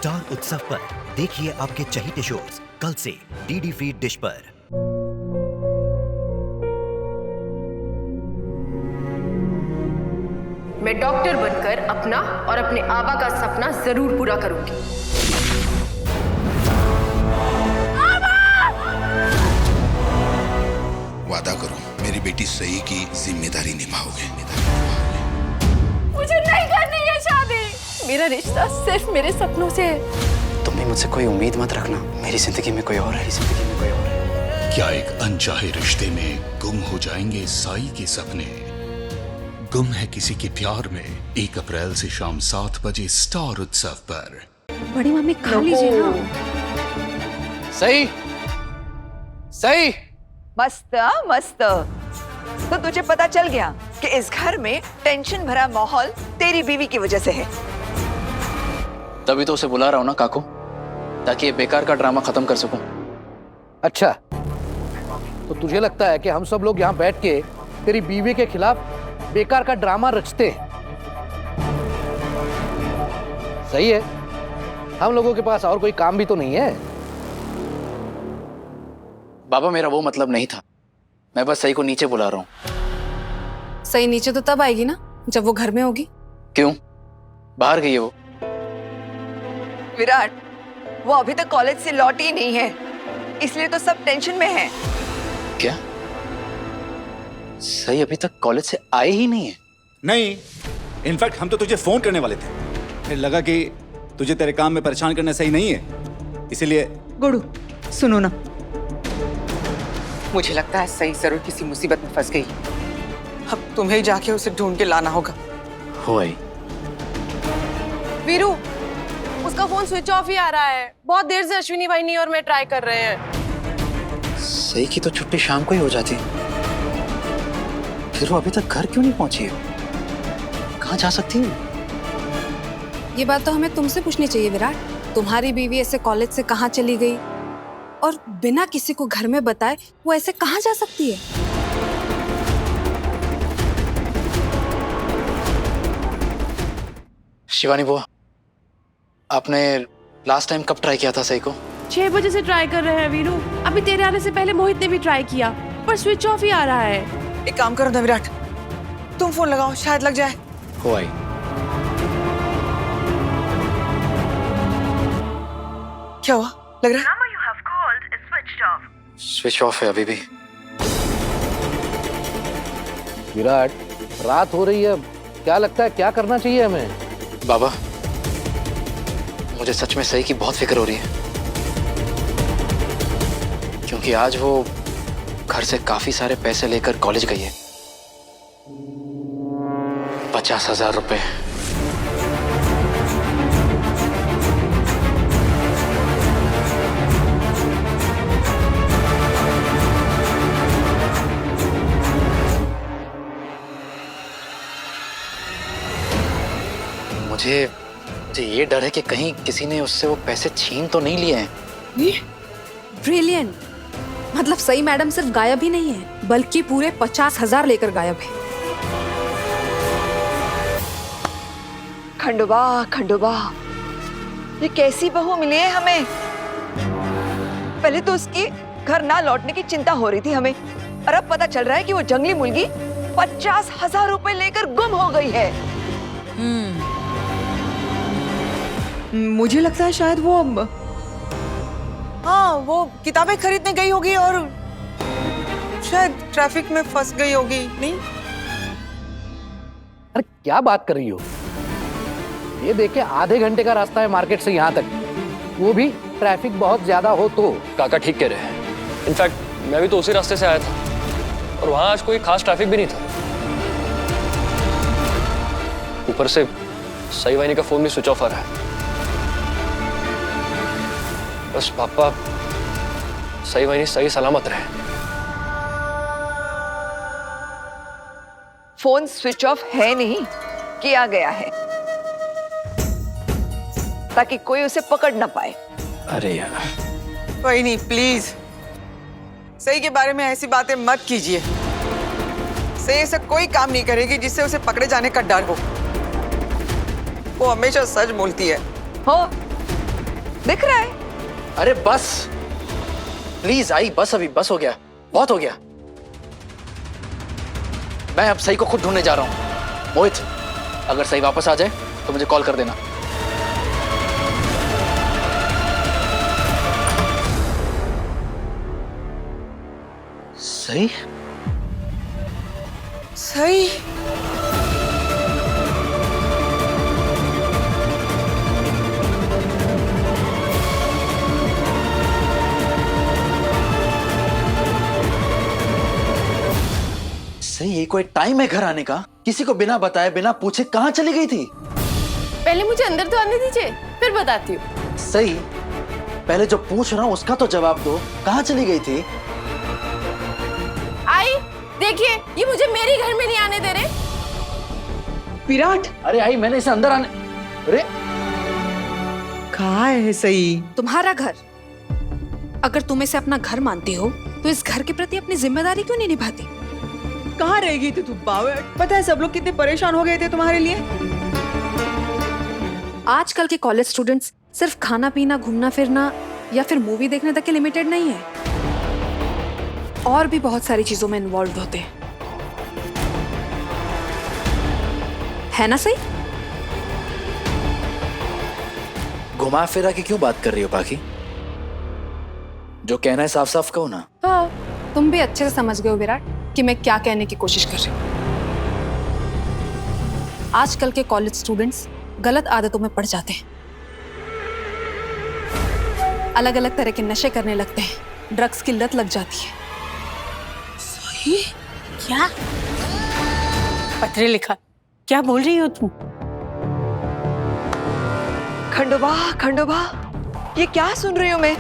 Star उत्सव पर देखिए आपके चहीते शोज कल से डीडी फ्री डिश पर। मैं डॉक्टर बनकर अपना और अपने आबा का सपना जरूर पूरा करूंगी। वादा करो मेरी बेटी सही की जिम्मेदारी निभाओगे। मुझे नहीं करनी है शादी। मेरा रिश्ता सिर्फ मेरे सपनों से है। तुम भी मुझसे कोई उम्मीद मत रखना। मेरी जिंदगी में कोई और है, जिंदगी में कोई और है। क्या एक अनचाहे रिश्ते में गुम हो जाएंगे साई के सपने? गुम है किसी के प्यार में 1 अप्रैल से शाम 7 बजे स्टार उत्सव पर। बड़ी मम्मी खा लीजिए ना। सही सही मस्त मस्त। तो तुझे पता चल गया कि इस घर में टेंशन भरा माहौल तेरी बीवी की वजह से है। तभी तो उसे बुला रहा हूँ ना काकू, ताकि ये बेकार का ड्रामा खत्म कर सकूं। अच्छा, तो तुझे लगता है कि हम सब लोग यहाँ बैठ के तेरी बीवी के खिलाफ बेकार का ड्रामा रचते हैं? सही है, हम लोगों के पास और कोई काम भी तो नहीं है। बाबा मेरा वो मतलब नहीं था, मैं बस सही को नीचे बुला रहा हूँ। सही नीचे तो तब आएगी ना जब वो घर में होगी। क्यों, बाहर गई है वो? विराट, वो अभी तक कॉलेज से लौटी ही नहीं है, इसलिए तो सब टेंशन में है। क्या सही अभी तक कॉलेज से आई ही नहीं है? नहीं, इनफैक्ट हम तो तुझे फोन करने वाले थे, फिर लगा कि तुझे तेरे काम में परेशान करना सही नहीं है, इसीलिए। गुडू सुनो ना, मुझे लगता है सही जरूर किसी मुसीबत में फंस गई। अब तुम्हें ही जाके उसे ढूंढ के लाना होगा। हो आई। वीरू, उसका फोन स्विच ऑफ ही आ रहा है। बहुत देर से अश्विनी भाई और मैं ट्राई कर रहे हैं। सही की तो छुट्टी शाम को ही हो जाती, फिर वो अभी तक घर क्यों नहीं पहुंची है? कहाँ जा सकती है? ये बात तो हमें तुमसे पूछनी चाहिए विराट। तुम्हारी बीवी ऐसे कॉलेज से कहाँ चली गई और बिना किसी को घर में बताए वो ऐसे कहाँ जा सकती है? शिवानी बुआ, आपने लास्ट टाइम कब ट्राई किया था सही को? 6 बजे से ट्राई कर रहे हैं वीरू। अभी तेरे आने से पहले मोहित ने भी ट्राई किया, पर स्विच ऑफ ही आ रहा है। एक काम करो ना विराट, तुम फोन लगाओ, शायद लग जाए। हो आई। क्या हुआ? लग रहा है स्विच ऑफ है अभी भी। विराट, रात हो रही है, क्या लगता है क्या करना चाहिए हमें? बाबा, मुझे सच में सही की बहुत फिक्र हो रही है, क्योंकि आज वो घर से काफी सारे पैसे लेकर कॉलेज गई है। 50,000 रुपए। मुझे ये डर है कि कहीं किसी ने उससे वो पैसे छीन तो नहीं लिए हैं। ब्रिलियंट। मतलब सही मैडम सिर्फ गायब ही नहीं है, बल्कि पूरे 50,000 लेकर गायब है। खंडोबा खंडोबा, ये कैसी बहू मिली है हमें? पहले तो उसकी घर ना लौटने की चिंता हो रही थी हमें, और अब पता चल रहा है कि वो जंगली मुर्गी 50,000 रुपए लेकर गुम हो गई है। मुझे लगता है शायद वो, हाँ, वो किताबें खरीदने गई होगी और शायद ट्रैफिक में फंस गई होगी। नहीं? अरे क्या बात कर रही हो? ये देखे आधे घंटे का रास्ता है मार्केट से यहाँ तक, वो भी ट्रैफिक बहुत ज्यादा हो तो। काका ठीक कह रहे हैं। इनफैक्ट मैं भी तो उसी रास्ते से आया था और वहां आज कोई खास ट्रैफिक भी नहीं था। ऊपर से सही वाहिनी का फोन भी स्विच ऑफ आ रहा है। बस पापा सही वाहिनी सही सलामत रहे। फोन स्विच ऑफ है नहीं, किया गया है, ताकि कोई उसे पकड़ ना पाए। अरे यार, कोई नहीं, प्लीज सही के बारे में ऐसी बातें मत कीजिए। सही ऐसा कोई काम नहीं करेगी जिससे उसे पकड़े जाने का डर हो। वो हमेशा सच बोलती है। हो, दिख रहा है। अरे बस प्लीज आई, बस अभी बस हो गया, बहुत हो गया। मैं अब सही को खुद ढूंढने जा रहा हूं। मोहित, अगर सही वापस आ जाए तो मुझे कॉल कर देना। सही सही सही, ये कोई टाइम है घर आने का? किसी को बिना बताए बिना पूछे कहाँ चली गई थी? पहले मुझे अंदर तो आने दीजिए, फिर बताती हूँ। सही, पहले जो पूछ रहा हूँ उसका तो जवाब दो, कहाँ चली गई थी? आई, देखिए, ये मुझे मेरे घर में नहीं आने दे रहे। विराट, अरे आई, मैंने इसे अंदर आने, अरे कहाँ है सही? तुम्हारा घर। अगर तुम इसे अपना घर मानती हो तो इस घर के प्रति अपनी जिम्मेदारी क्यों नहीं निभाती? कहाँ रहेगी थी तू बावड़? पता है सब लोग कितने परेशान हो गए थे तुम्हारे लिए। आजकल के कॉलेज स्टूडेंट्स सिर्फ खाना पीना, घूमना फिरना या फिर मूवी देखने तक के लिमिटेड नहीं है, और भी बहुत सारी चीजों में इन्वॉल्व होते हैं, है ना सही? घुमा फिरा के क्यों बात कर रही हो बाकी? जो कहना है साफ साफ कहो ना। हाँ, तुम भी अच्छे से समझ गए हो विराट कि मैं क्या कहने की कोशिश कर रही हूँ। आजकल के कॉलेज स्टूडेंट्स गलत आदतों में पड़ जाते हैं, अलग अलग तरह के नशे करने लगते हैं, ड्रग्स की लत लग जाती है। सही? क्या पत्र लिखा? क्या बोल रही हो तुम? खंडोबा, खंडोबा, ये क्या सुन रही हूँ मैं?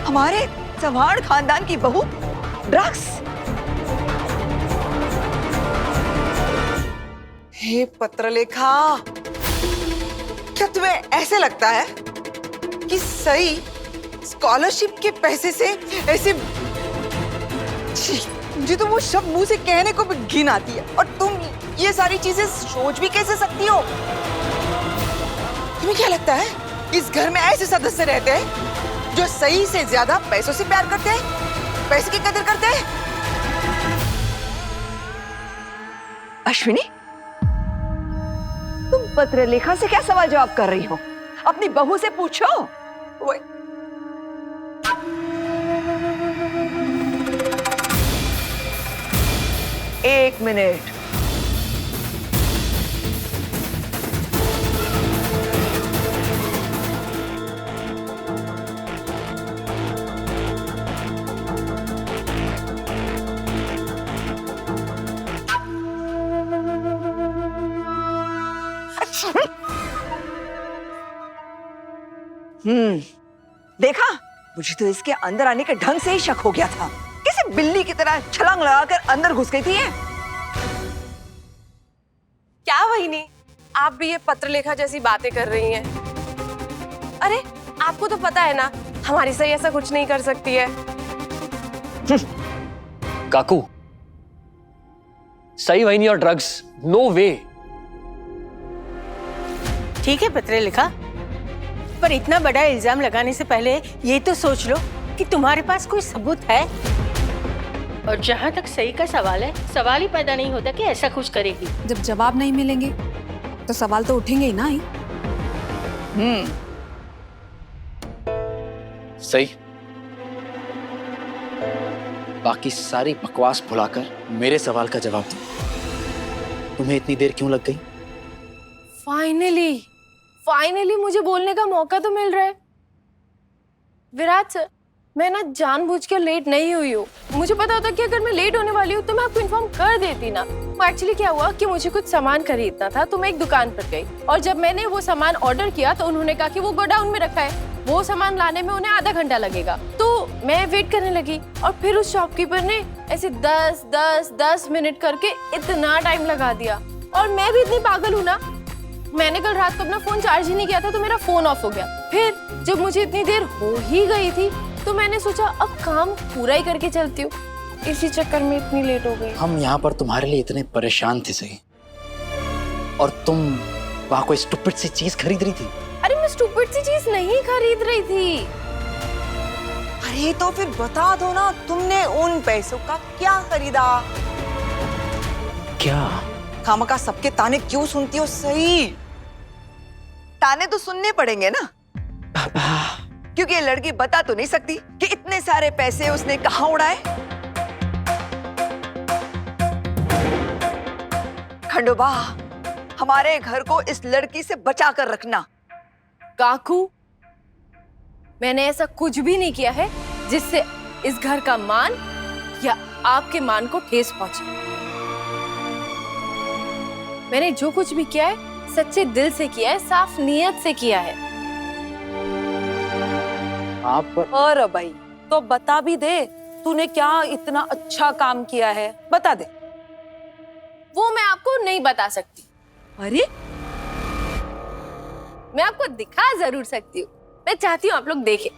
हमारे चव्हाण खानदान की बहू ड्रग्स? हे पत्रलेखा, क्या तुम्हें ऐसे लगता है कि सही स्कॉलरशिप के पैसे से ऐसे? छी, मुझे तो वो शब्द मुंह से कहने को भी घिन आती है। और तुम ये सारी चीजें सोच भी कैसे सकती हो? तुम्हें क्या लगता है इस घर में ऐसे सदस्य रहते हैं जो सही से ज्यादा पैसों से प्यार करते हैं, पैसे की कदर करते हैं? अश्विनी, तुम पत्रलेखा से क्या सवाल जवाब कर रही हो? अपनी बहू से पूछो। वो- एक मिनट। देखा, मुझे तो इसके अंदर आने के ढंग से ही शक हो गया था। किसी बिल्ली की तरह छलांग लगाकर अंदर घुस गई थी ये। क्या वहीनी, आप भी ये पत्रलेखा जैसी बातें कर रही हैं? अरे आपको तो पता है ना, हमारी सही ऐसा कुछ नहीं कर सकती है। काकू, सही वहीनी और ड्रग्स, नो वे। ठीक है पत्रलेखा, पर इतना बड़ा इल्जाम लगाने से पहले ये तो सोच लो कि तुम्हारे पास कोई सबूत है। और जहाँ तक सही का सवाल है, सवाल ही पैदा नहीं होता कि ऐसा कुछ करेगी। जब जवाब नहीं मिलेंगे तो सवाल तो उठेंगे ही ना ही। सही, बाकी सारी बकवास भुलाकर मेरे सवाल का जवाब दो। तुम्हें इतनी देर क्यों लग गई? फाइनली मुझे बोलने का मौका तो मिल रहा है। विराट सर, मैं ना जानबूझ के लेट नहीं हुई हूँ। मुझे पता होता कि अगर मैं लेट होने वाली हूँ तो मैं आपको इन्फॉर्म कर देती ना। वो एक्चुअली क्या हुआ कि मुझे कुछ सामान खरीदना था, तो मैं एक दुकान पर गई, और जब मैंने वो सामान ऑर्डर किया तो उन्होंने कहा कि वो गोडाउन में रखा है, वो सामान लाने में उन्हें आधा घंटा लगेगा। तो मैं वेट करने लगी, और फिर उस शॉपकीपर ने ऐसे 10 मिनट करके इतना टाइम लगा दिया। और मैं भी इतनी पागल हूँ ना, मैंने कल रात को अपना फोन चार्ज ही नहीं किया था, तो मेरा फोन ऑफ हो गया। फिर जब मुझे इतनी देर हो ही गई थी तो मैंने सोचा अब काम पूरा ही करके चलती हूँ, इसी चक्कर में इतनी लेट हो गई। हम यहाँ पर तुम्हारे लिए इतने परेशान थे सही, और तुम वहाँ कोई स्टूपिड सी चीज खरीद रही थी। अरे मैं मैं स्टूपिड सी चीज नहीं खरीद रही थी। अरे तो फिर बता दो ना, तुमने उन पैसों का क्या खरीदा? क्या? खामखा सबके ताने क्यों सुनती हो सही? ताने तो सुनने पड़ेंगे ना, क्योंकि ये लड़की बता तो नहीं सकती कि इतने सारे पैसे उसने कहाँ उड़ाए। खंडोबा, हमारे घर को इस लड़की से बचा कर रखना। काकू, मैंने ऐसा कुछ भी नहीं किया है जिससे इस घर का मान या आपके मान को ठेस पहुंचे। मैंने जो कुछ भी किया है सच्चे दिल से किया है, साफ नीयत से किया है। आप और भाई तो बता भी दे, तूने क्या इतना अच्छा काम किया है, बता दे। वो मैं आपको नहीं बता सकती। अरे मैं आपको दिखा जरूर सकती हूँ। मैं चाहती हूँ आप लोग देखें।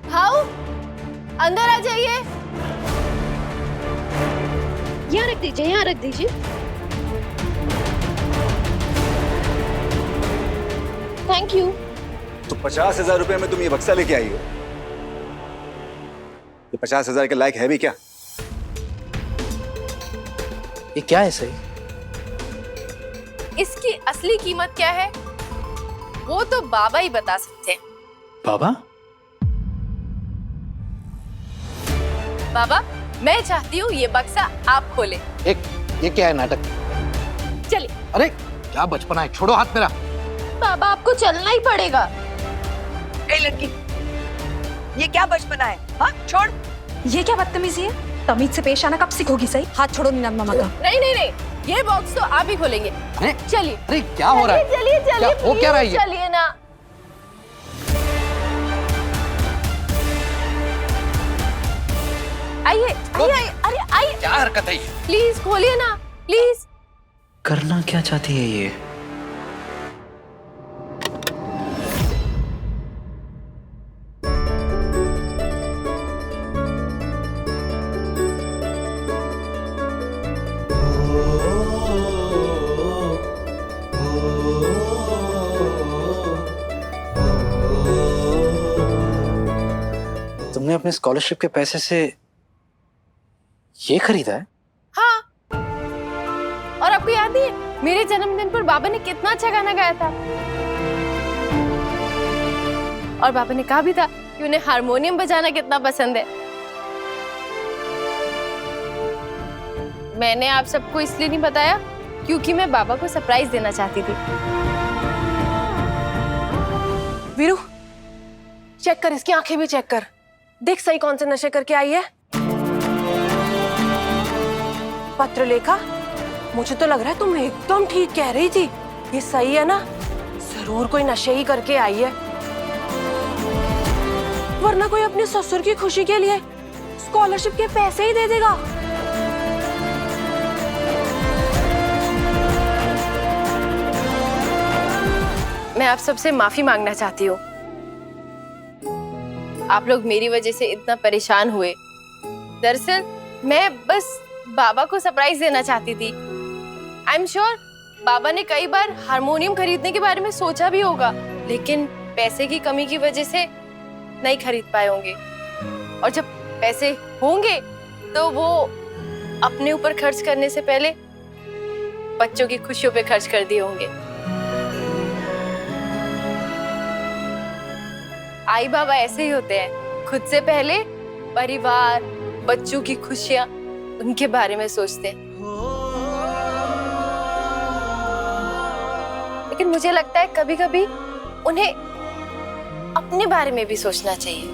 भाऊ, अंदर आ जाइए। यहाँ रख दीजिए, यहाँ रख दीजिए। Thank you. तो 50,000 रुपए में तुम ये बक्सा लेके आई हो? ये 50,000 के लायक है भी क्या? ये क्या है सही? इसकी असली कीमत क्या है वो तो बाबा ही बता सकते हैं। बाबा? बाबा, मैं चाहती हूँ ये बक्सा आप खोले। ये क्या है नाटक? चलिए। अरे क्या बचपना है, छोड़ो हाथ मेरा। बाबा, आपको चलना ही पड़ेगा। ए लड़की, ये क्या बचपना है? हाँ, छोड़। ये क्या बदतमीजी है? तमीज से पेश आना कब सीखोगी सही? हाथ छोड़ो नीनाद मामा का। नहीं नहीं नहीं, ये बॉक्स तो आप ही खोलेंगे। चलिए। अरे क्या हो रहा है? चलिए चलिए, हो क्या रहा है ये? चलिए ना। आइए आइए, अरे आइए। क्या हरकत है ये? प्लीज खोलिए ना, प्लीज। करना क्या चाहती है ये? तुमने अपने स्कॉलरशिप के पैसे से ये खरीदा है? हाँ, और आपको याद है मेरे जन्मदिन पर बाबा ने कितना अच्छा गाना गाया था। और बाबा ने कहा भी था कि उन्हें हारमोनियम बजाना कितना पसंद है। मैंने आप सबको इसलिए नहीं बताया क्योंकि मैं बाबा को सरप्राइज देना चाहती थी। वीरू, चेक कर, इसकी आंखें भी चेक कर, देख सही कौन से नशे करके आई है। पत्रलेखा, मुझे तो लग रहा है तुम एकदम ठीक कह रही थी। ये सही है ना? जरूर कोई नशे ही करके आई है, वरना कोई अपने ससुर की खुशी के लिए स्कॉलरशिप के पैसे ही दे देगा। मैं आप सबसे माफी मांगना चाहती हूँ। आप लोग मेरी वजह से इतना परेशान हुए। दरअसल मैं बस बाबा को सरप्राइज देना चाहती थी। आई एम श्योर बाबा ने कई बार हारमोनियम खरीदने के बारे में सोचा भी होगा, लेकिन पैसे की कमी की वजह से नहीं खरीद पाए होंगे। और जब पैसे होंगे तो वो अपने ऊपर खर्च करने से पहले बच्चों की खुशियों पे खर्च कर दिए होंगे। आई बाबा ऐसे ही होते हैं, खुद से पहले परिवार, बच्चों की खुशियां, उनके बारे में सोचते हैं। लेकिन मुझे लगता है कभी कभी उन्हें अपने बारे में भी सोचना चाहिए।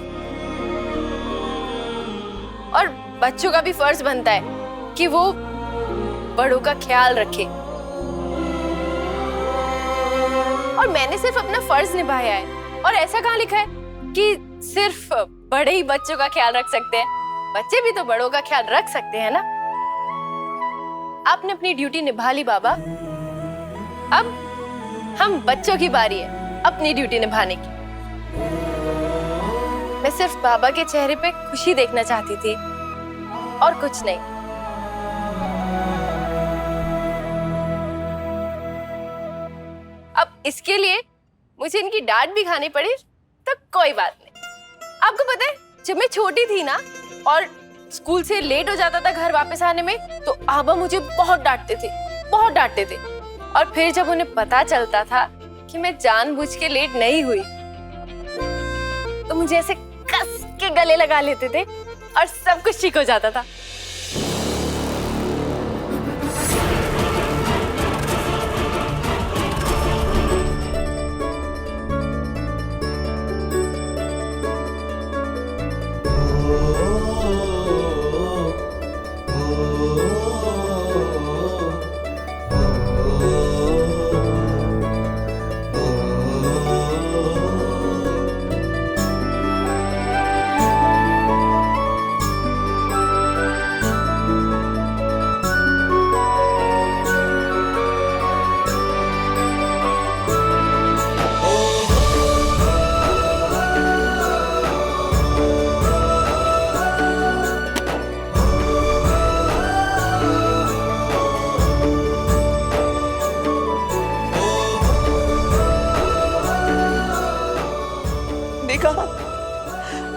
और बच्चों का भी फर्ज बनता है कि वो बड़ों का ख्याल रखे। और मैंने सिर्फ अपना फर्ज निभाया है। और ऐसा कहाँ लिखा है कि सिर्फ बड़े ही बच्चों का ख्याल रख सकते हैं? बच्चे भी तो बड़ों का ख्याल रख सकते हैं ना। आपने अपनी ड्यूटी निभा ली बाबा, अब हम बच्चों की बारी है अपनी ड्यूटी निभाने की। मैं सिर्फ बाबा के चेहरे पे खुशी देखना चाहती थी और कुछ नहीं। इसके लिए मुझे इनकी डांट भी खानी पड़ी तो कोई बात नहीं। आपको पता है जब मैं छोटी थी ना और स्कूल से लेट हो जाता था घर वापस आने में, तो आबा मुझे बहुत डांटते थे। और फिर जब उन्हें पता चलता था कि मैं जानबूझ के लेट नहीं हुई, तो मुझे ऐसे कस के गले लगा लेते थे और सब कुछ ठीक हो जाता था।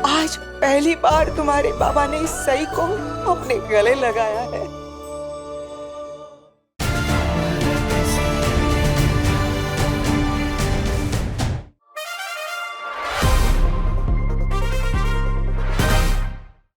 आज पहली बार तुम्हारे बाबा ने इस सई को अपने गले लगाया है।